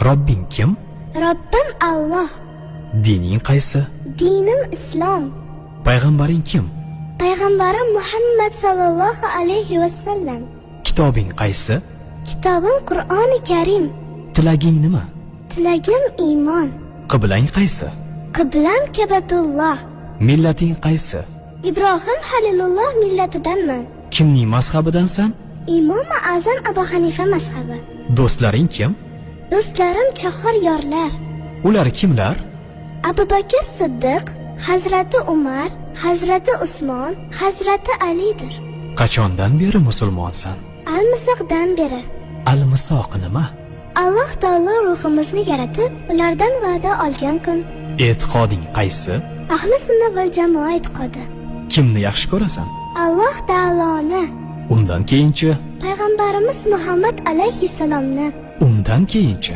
Robbing kim? Robbim Alloh. Dining qaysi? Dinim Islom. Payg'ambaring kim? Payg'ambarim Muhammad sallallohu alayhi vasallam. Kitobing qaysi? Kitobim Qur'oni Karim. Tilaging nima? Tilagim iymon. Qiblang qaysi? Qiblam Ka'batulloh. Millating qaysi? Ibrohim Halilulloh millatidanman. Kimning mazhabidansan? Imom Azam Abu Hanifa mazhabi. Do'stlaring kim? Do'stlarim chahor yorlar. Ular kimlar? Abu Bakr Siddiq, Hazrati Umar, Hazrati Usmon, Hazrati Alidir. Qachondan beri musulmonsan? Al-Misoqdan beri. Al-Misoq nima? Alloh taolo ruhimizni yaratib, ulardan va'da olgan kun. E'tiqoding qaysi? Ahli sunna val jamoa e'tiqodi. Kimni yaxshi ko'rasan? Alloh taoloni. Undan keyinchi? Payg'ambarimiz Muhammad alayhissalomni. Undan keyinchi?